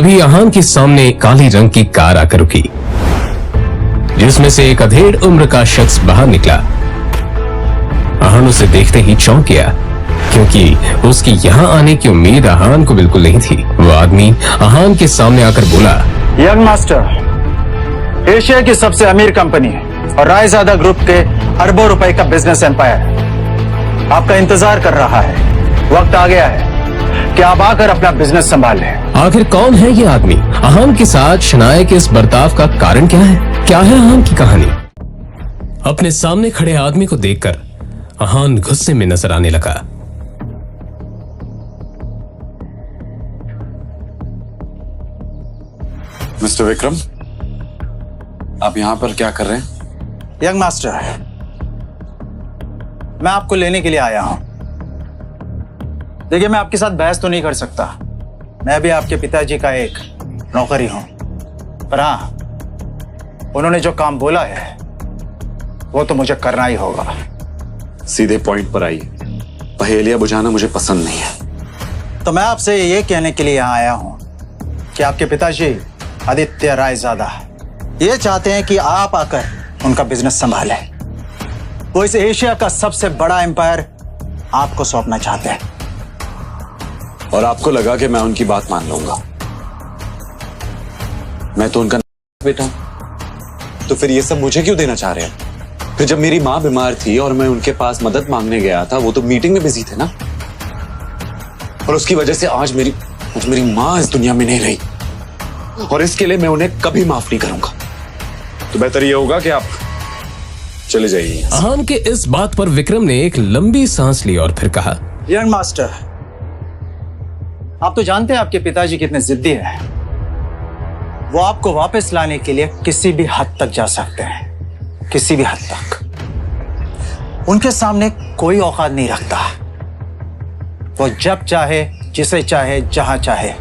तभी अहान के सामने काली रंग की कार आकर रुकी, जिसमें से एक अधेड़ उम्र का शख्स बाहर निकला। अहान उसे देखते ही चौंक गया, क्योंकि उसकी यहाँ आने की उम्मीद अहान को बिल्कुल नहीं थी। वो आदमी अहान के सामने आकर बोला, यंग मास्टर, एशिया की सबसे अमीर कंपनी और रायजादा ग्रुप के अरबों रुपए का बिजनेस एम्पायर आपका इंतजार कर रहा है। वक्त आ गया है कि आप आकर अपना बिजनेस संभाल लें। आखिर कौन है ये आदमी? अहान के साथ शनाया के इस बर्ताव का कारण क्या है? क्या है अहान की कहानी? अपने सामने खड़े आदमी को देखकर अहान गुस्से में नजर आने लगा। मिस्टर विक्रम, आप यहां पर क्या कर रहे हैं? यंग मास्टर, मैं आपको लेने के लिए आया हूं। देखिए, मैं आपके साथ बहस तो नहीं कर सकता। मैं भी आपके पिताजी का एक नौकर ही हूं, पर हाँ, उन्होंने जो काम बोला है वो तो मुझे करना ही होगा। सीधे पॉइंट पर आइए। पहेलियां बुझाना मुझे पसंद नहीं है। तो मैं आपसे ये कहने के लिए यहाँ आया हूं कि आपके पिताजी आदित्य रायजादा ये चाहते हैं कि आप आकर उनका बिजनेस संभालें। वो इस एशिया का सबसे बड़ा एम्पायर आपको सौंपना चाहते हैं। और आपको लगा कि मैं उनकी बात मान लूंगा? मैं तो उनका बेटा हूं, तो फिर ये सब मुझे क्यों देना चाह रहे हैं? फिर जब मेरी माँ बीमार थी और मैं उनके पास मदद मांगने गया था, वो तो मीटिंग में बिजी थे ना। और उसकी वजह से आज मेरी माँ इस दुनिया में नहीं रही, और इसके लिए मैं उन्हें कभी माफ नहीं करूंगा। तो बेहतर यह होगा कि आप चले जाइए। अहान के इस बात पर विक्रम ने एक लंबी सांस ली और फिर कहा, यंग मास्टर, आप तो जानते हैं आपके पिताजी कितने जिद्दी हैं। वो आपको वापस लाने के लिए किसी भी हद तक जा सकते हैं, किसी भी हद तक। उनके सामने कोई औकात नहीं रखता। वो जब चाहे, जिसे चाहे, जहां चाहे,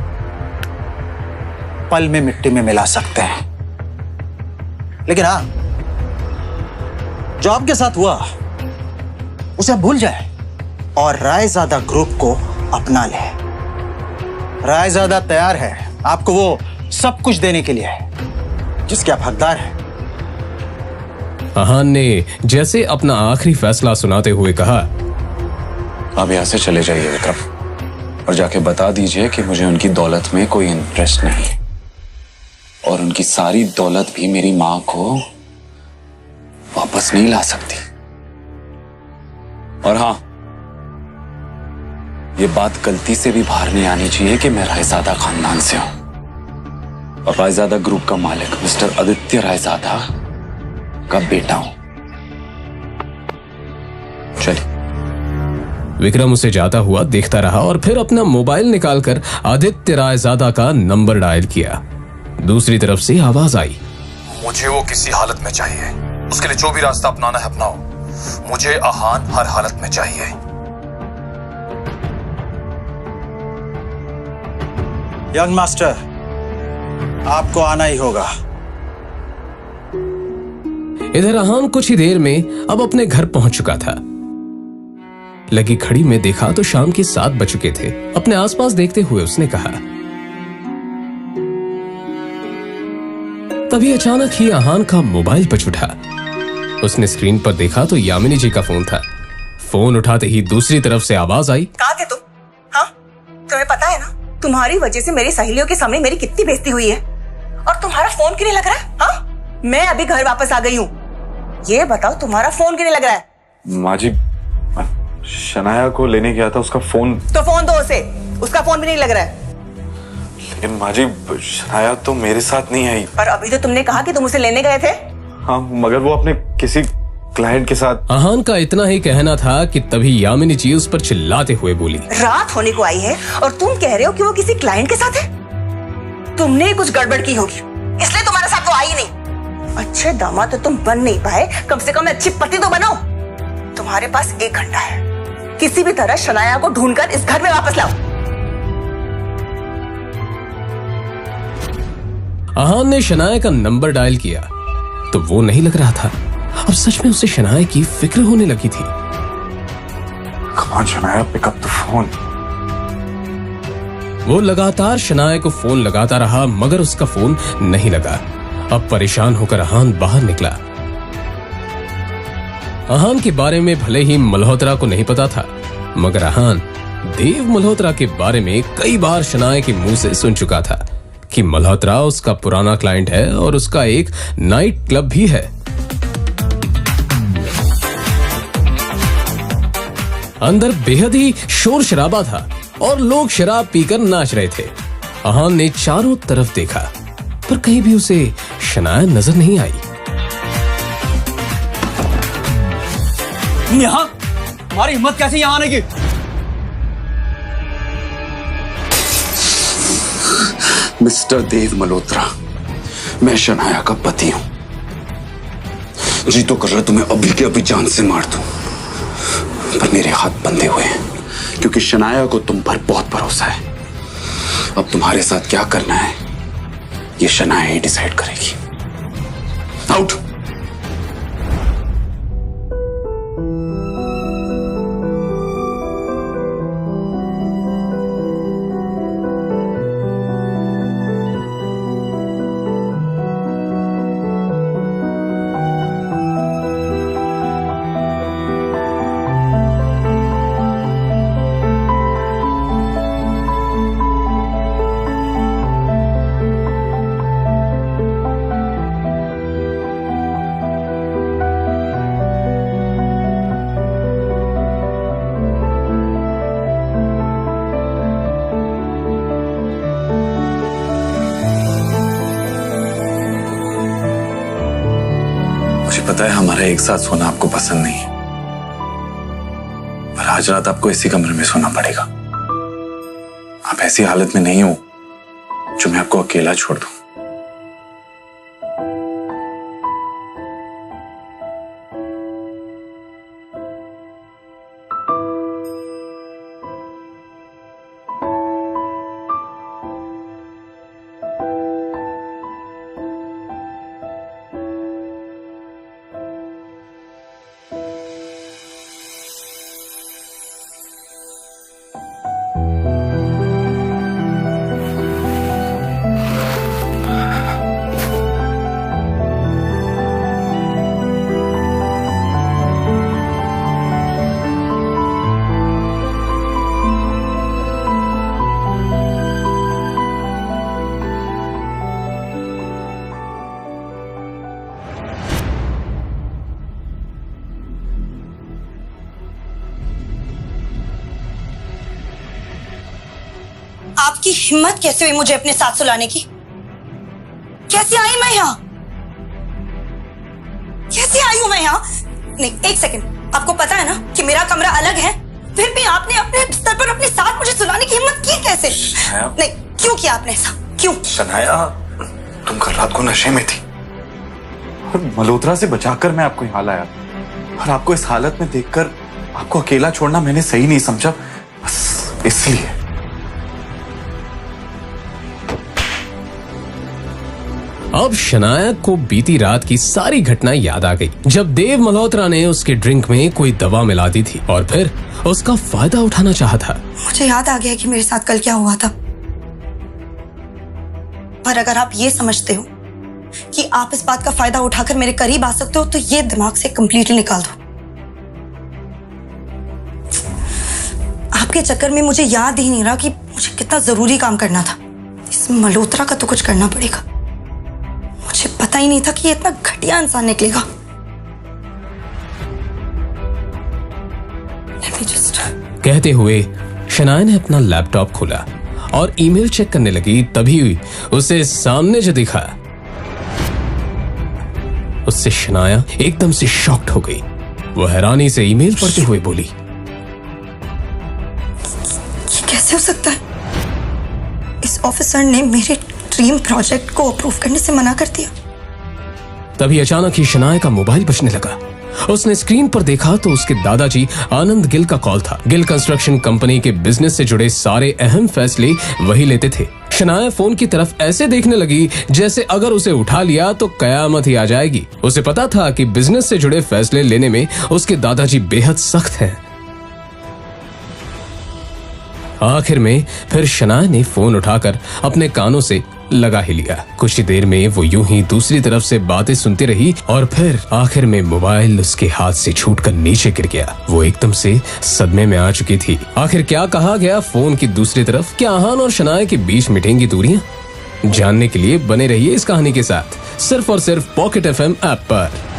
पल में मिट्टी में मिला सकते हैं। लेकिन हाँ, जो आपके साथ हुआ उसे भूल जाए और रायजादा ग्रुप को अपना ले। रायजादा तैयार है आपको वो सब कुछ देने के लिए जिसके आप हकदार हैं। अहान ने जैसे अपना आखिरी फैसला सुनाते हुए कहा, आप यहां से चले जाइए विक्रम, और जाके बता दीजिए कि मुझे उनकी दौलत में कोई इंटरेस्ट नहीं, और उनकी सारी दौलत भी मेरी मां को वापस नहीं ला सकती। और हां, ये बात गलती से भी बाहर नहीं आनी चाहिए कि मैं रायजादा खानदान से हूं और रायजादा ग्रुप का मालिक मिस्टर आदित्य रायजादा का बेटा हूं। चलिए। विक्रम उसे जाता हुआ देखता रहा और फिर अपना मोबाइल निकालकर आदित्य रायजादा का नंबर डायल किया। दूसरी तरफ से आवाज आई, मुझे वो किसी हालत में चाहिए। उसके लिए जो भी रास्ता अपनाना है अपनाओ। मुझे अहान हर हालत में चाहिए। यंग मास्टर, आपको आना ही होगा। इधर अहान कुछ ही देर में अब अपने घर पहुंच चुका था। लगी घड़ी में देखा तो शाम के 7 बज चुके थे। अपने आसपास देखते हुए उसने कहा, तभी अचानक ही अहान का मोबाइल बज उठा। उसने स्क्रीन पर देखा तो यामिनी जी का फोन था। फोन उठाते ही दूसरी तरफ से आवाज आई, कहाँ थे तुम? हाँ, तुम्हें पता है ना, तुम्हारी वजह से मेरी सहेलियों के सामने मेरी कितनी बेइज्जती हुई है। और तुम्हारा फोन क्यों नहीं लग रहा है? हाँ, मैं अभी घर वापस आ गई हूँ। ये बताओ, तुम्हारा फोन क्यों नहीं लग रहा है? माँ जी, शनाया को लेने गया था, उसका फोन। तो फोन दो उसे, उसका फोन भी नहीं लग रहा है। लेकिन माँ जी, शनाया तो मेरे साथ नहीं आई। पर अभी तो तुमने कहा कि तुम उसे लेने गए थे। हाँ, मगर वो अपने किसी क्लाइंट के साथ। अहान का इतना ही कहना था कि तभी यामिनी जी उस पर चिल्लाते हुए बोली, रात होने को आई है और तुम कह रहे हो कि वो किसी क्लाइंट के साथ है। तुमने कुछ गड़बड़ की होगी, इसलिए तुम्हारे साथ वो आई नहीं। अच्छे दामाद तो तुम बन नहीं पाए, कम से कम अच्छी पति तो बनो। तुम्हारे पास 1 घंटा है, किसी भी तरह शनाया को ढूंढकर इस घर में वापस लाओ। अहान ने शनाया का नंबर डायल किया तो वो नहीं लग रहा था। अब सच में उसे शनाया की फिक्र होने लगी थी। Come on Shanaya, pick up the phone. वो लगातार शनाया को फोन लगाता रहा मगर उसका फोन नहीं लगा। अब परेशान होकर अहान बाहर निकला। अहान के बारे में भले ही मल्होत्रा को नहीं पता था मगर अहान देव मल्होत्रा के बारे में कई बार शनाया के मुंह से सुन चुका था कि मल्होत्रा उसका पुराना क्लाइंट है और उसका एक नाइट क्लब भी है। अंदर बेहद ही शोर शराबा था और लोग शराब पीकर नाच रहे थे। अहान ने चारों तरफ देखा पर कहीं भी उसे शनाया नजर नहीं आई। यहाँ तुम्हारी हिम्मत कैसे यहाँ आने की? मिस्टर देव मल्होत्रा, मैं शनाया का पति हूं। जी तो कर रहा तुम्हें अभी के अभी जान से मार दूं, पर मेरे हाथ बंधे हुए हैं क्योंकि शनाया को तुम पर बहुत भरोसा है। अब तुम्हारे साथ क्या करना है ये शनाया ही डिसाइड करेगी। आउट। पता है हमारा एक साथ सोना आपको पसंद नहीं है, पर आज रात आपको इसी कमरे में सोना पड़ेगा। आप ऐसी हालत में नहीं हो जो मैं आपको अकेला छोड़ दूं। आपकी हिम्मत कैसे हुई मुझे अपने साथ सुलाने की? कैसे आई मैं यहाँ? कैसे आई हूं मैं यहाँ? नहीं, एक सेकंड। आपको पता है ना कि मेरा कमरा अलग है, फिर भी आपने अपने बिस्तर पर अपने साथ मुझे सुलाने की हिम्मत की कैसे? नहीं, क्यों किया आपने ऐसा? क्यों? शनाया, तुम कल रात को नशे में थी और मल्होत्रा से बचाकर मैं आपको यहाँ लाया, और आपको इस हालत में देखकर आपको अकेला छोड़ना मैंने सही नहीं समझा, बस इसलिए। अब शनाया को बीती रात की सारी घटना याद आ गई जब देव मल्होत्रा ने उसके ड्रिंक में कोई दवा मिला दी थी और फिर उसका फायदा उठाना चाहा था। मुझे याद आ गया कि मेरे साथ कल क्या हुआ था। पर अगर आप ये समझते हो कि आप इस बात का फायदा उठाकर मेरे करीब आ सकते हो तो ये दिमाग से कंप्लीटली निकाल दो। आपके चक्कर में मुझे याद ही नहीं रहा कि मुझे कितना जरूरी काम करना था। इस मल्होत्रा का तो कुछ करना पड़ेगा। मुझे पता ही नहीं था कि ये इतना घटिया इंसान निकलेगा। कहते हुए शनाया ने अपना लैपटॉप खोला और ईमेल चेक करने लगी, तभी उसे सामने जो दिखा उससे शनाया एकदम से शॉक्ड हो गई। वो हैरानी से ईमेल पढ़ते हुए बोली, ये कैसे हो सकता है? इस ऑफिसर ने मेरे ड्रीम प्रोजेक्ट को अप्रूव करने से मना कर दिया। तभी अचानक ही शनाया का मोबाइल बजने लगा। उसने स्क्रीन पर देखा तो उसके दादाजी आनंद गिल का कॉल था। गिल कंस्ट्रक्शन कंपनी के बिजनेस से जुड़े सारे अहम फैसले वही लेते थे। शनाया फोन की तरफ ऐसे देखने लगी जैसे अगर उसे उठा लिया तो कयामत ही आ जाएगी। उसे पता था कि बिजनेस से जुड़े फैसले लेने में उसके दादाजी बेहद सख्त हैं। आखिर में फिर शनाया ने फोन उठाकर अपने कानों से लगा ही लिया। कुछ ही देर में वो यूं ही दूसरी तरफ से बातें सुनती रही और फिर आखिर में मोबाइल उसके हाथ से छूटकर नीचे गिर गया। वो एकदम से सदमे में आ चुकी थी। आखिर क्या कहा गया फोन की दूसरी तरफ? क्या आहान और शनाया के बीच मिटेंगी दूरियां? जानने के लिए बने रहिए इस कहानी के साथ, सिर्फ और सिर्फ पॉकेट FM ऐप पर।